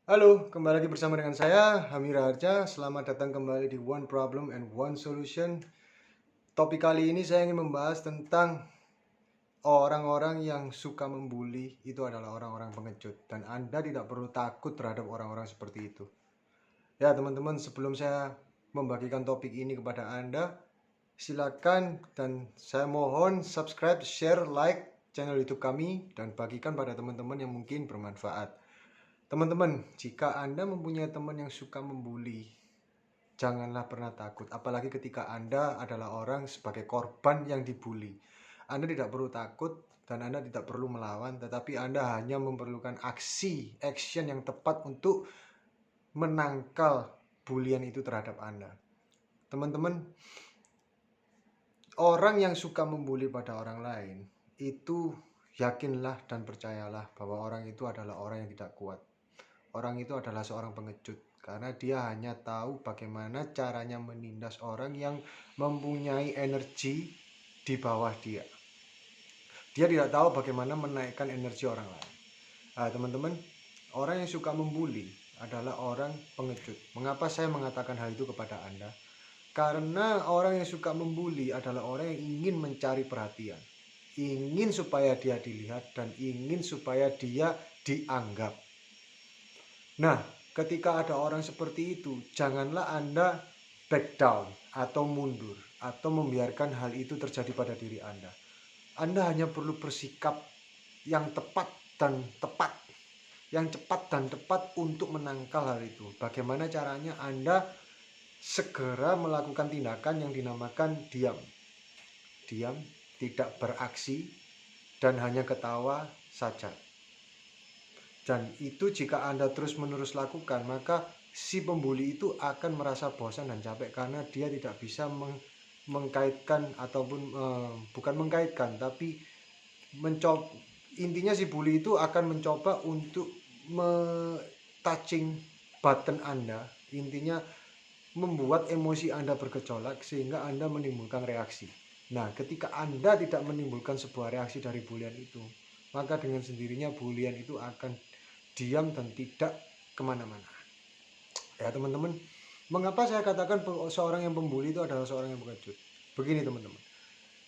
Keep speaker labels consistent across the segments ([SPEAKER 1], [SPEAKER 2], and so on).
[SPEAKER 1] Halo, kembali lagi bersama dengan saya, Hamira Harja. Selamat datang kembali di One Problem and One Solution. Topik kali ini saya ingin membahas tentang orang-orang yang suka membuli. Itu adalah orang-orang pengecut. Dan Anda tidak perlu takut terhadap orang-orang seperti itu. Ya teman-teman, sebelum saya membagikan topik ini kepada Anda, silakan dan saya mohon subscribe, share, like channel YouTube kami, dan bagikan pada teman-teman yang mungkin bermanfaat. Teman-teman, jika Anda mempunyai teman yang suka membuli, janganlah pernah takut, apalagi ketika Anda adalah orang sebagai korban yang dibuli. Anda tidak perlu takut dan Anda tidak perlu melawan, tetapi Anda hanya memerlukan action yang tepat untuk menangkal bulian itu terhadap Anda. Teman-teman, orang yang suka membuli pada orang lain, itu yakinlah dan percayalah bahwa orang itu adalah orang yang tidak kuat. Orang itu adalah seorang pengecut karena dia hanya tahu bagaimana caranya menindas orang yang mempunyai energi di bawah dia. Dia tidak tahu bagaimana menaikkan energi orang lain. Nah, teman-teman, orang yang suka membuli adalah orang pengecut. Mengapa saya mengatakan hal itu kepada Anda? Karena orang yang suka membuli adalah orang yang ingin mencari perhatian, ingin supaya dia dilihat dan ingin supaya dia dianggap. Nah, ketika ada orang seperti itu, janganlah Anda back down atau mundur atau membiarkan hal itu terjadi pada diri Anda. Anda hanya perlu bersikap yang tepat dan tepat, yang cepat dan tepat untuk menangkal hal itu. Bagaimana caranya? Anda segera melakukan tindakan yang dinamakan diam. Diam, tidak beraksi, dan hanya ketawa saja. Dan itu jika Anda terus-menerus lakukan, maka si pembuli itu akan merasa bosan dan capek karena dia tidak bisa mengkaitkan ataupun bukan mengkaitkan, tapi mencoba. Intinya si bully itu akan mencoba untuk touching button Anda. Intinya membuat emosi Anda bergejolak sehingga Anda menimbulkan reaksi. Nah, ketika Anda tidak menimbulkan sebuah reaksi dari bulian itu, maka dengan sendirinya bulian itu akan diam dan tidak kemana-mana. Ya teman-teman, mengapa saya katakan seorang yang pembuli itu adalah seorang yang pengecut? Begini teman-teman,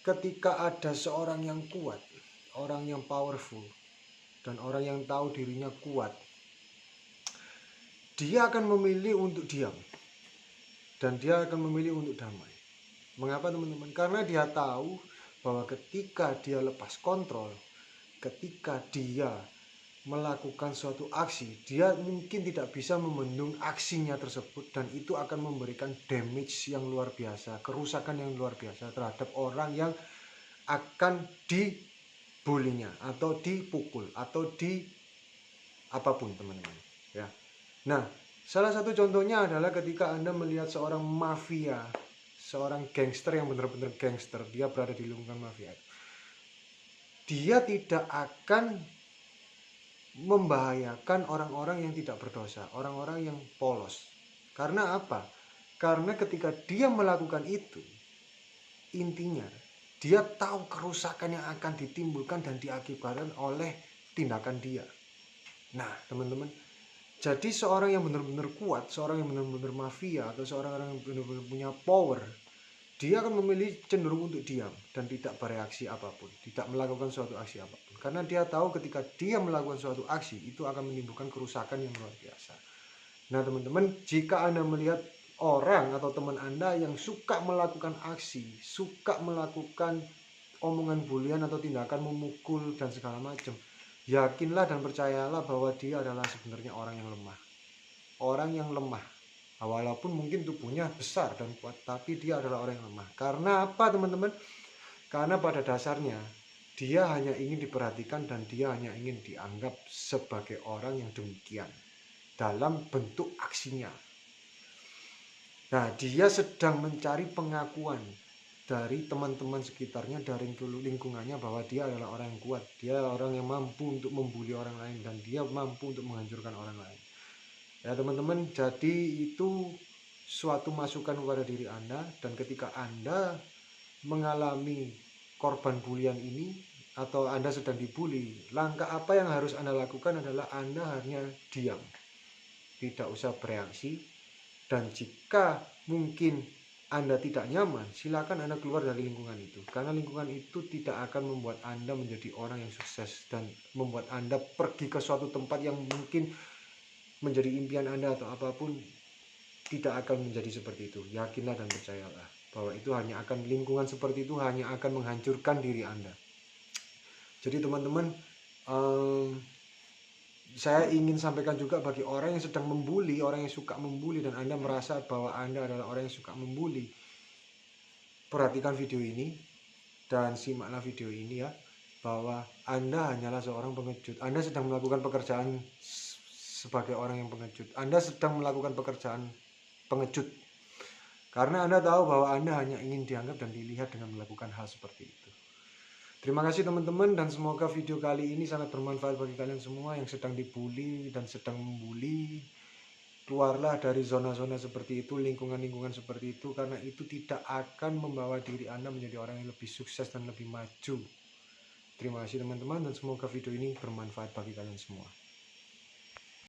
[SPEAKER 1] ketika ada seorang yang kuat, orang yang powerful, dan orang yang tahu dirinya kuat, dia akan memilih untuk diam dan dia akan memilih untuk damai. Mengapa teman-teman? Karena dia tahu bahwa ketika dia lepas kontrol, ketika dia melakukan suatu aksi, dia mungkin tidak bisa membendung aksinya tersebut dan itu akan memberikan damage yang luar biasa, kerusakan yang luar biasa terhadap orang yang akan dibulinya atau dipukul atau di apapun teman-teman ya. Nah, salah satu contohnya adalah ketika Anda melihat seorang mafia, seorang gangster yang benar-benar gangster, dia berada di lingkungan mafia. Dia tidak akan membahayakan orang-orang yang tidak berdosa, orang-orang yang polos. Karena apa? Karena ketika dia melakukan itu, intinya dia tahu kerusakan yang akan ditimbulkan dan diakibatkan oleh tindakan dia. Nah, teman-teman, jadi seorang yang benar-benar kuat, seorang yang benar-benar mafia atau seorang yang benar-benar punya power, dia akan memilih cenderung untuk diam dan tidak bereaksi apapun, tidak melakukan suatu aksi apapun. Karena dia tahu ketika dia melakukan suatu aksi, itu akan menimbulkan kerusakan yang luar biasa. Nah teman-teman, jika Anda melihat orang atau teman Anda yang suka melakukan aksi, suka melakukan omongan bulian atau tindakan memukul dan segala macam, yakinlah dan percayalah bahwa dia adalah sebenarnya orang yang lemah. Orang yang lemah. Walaupun mungkin tubuhnya besar dan kuat, tapi dia adalah orang yang lemah. Karena apa teman-teman? Karena pada dasarnya dia hanya ingin diperhatikan dan dia hanya ingin dianggap sebagai orang yang demikian dalam bentuk aksinya. Nah, dia sedang mencari pengakuan dari teman-teman sekitarnya, dari lingkungannya bahwa dia adalah orang yang kuat, dia orang yang mampu untuk membuli orang lain dan dia mampu untuk menghancurkan orang lain. Ya teman-teman, jadi itu suatu masukan kepada diri Anda, dan ketika Anda mengalami korban bulian ini atau Anda sedang dibully, langkah apa yang harus Anda lakukan adalah Anda hanya diam. tidak usah bereaksi. Dan jika mungkin Anda tidak nyaman, silakan Anda keluar dari lingkungan itu. Karena lingkungan itu tidak akan membuat Anda menjadi orang yang sukses dan membuat Anda pergi ke suatu tempat yang mungkin menjadi impian Anda atau apapun, tidak akan menjadi seperti itu. Yakinlah dan percayalah bahwa itu hanya akan, lingkungan seperti itu hanya akan menghancurkan diri Anda. Jadi teman-teman, saya ingin sampaikan juga bagi orang yang sedang membuli, orang yang suka membuli, dan Anda merasa bahwa Anda adalah orang yang suka membuli, perhatikan video ini dan simaklah video ini ya, bahwa Anda hanyalah seorang pengecut. Anda sedang melakukan pekerjaan sebagai orang yang pengecut. Anda sedang melakukan pekerjaan pengecut karena Anda tahu bahwa Anda hanya ingin dianggap dan dilihat dengan melakukan hal seperti itu. Terima kasih teman-teman, dan semoga video kali ini sangat bermanfaat bagi kalian semua yang sedang dibully dan sedang membuli. Keluarlah dari zona-zona seperti itu, lingkungan-lingkungan seperti itu, karena itu tidak akan membawa diri Anda menjadi orang yang lebih sukses dan lebih maju. Terima kasih teman-teman, dan semoga video ini bermanfaat bagi kalian semua.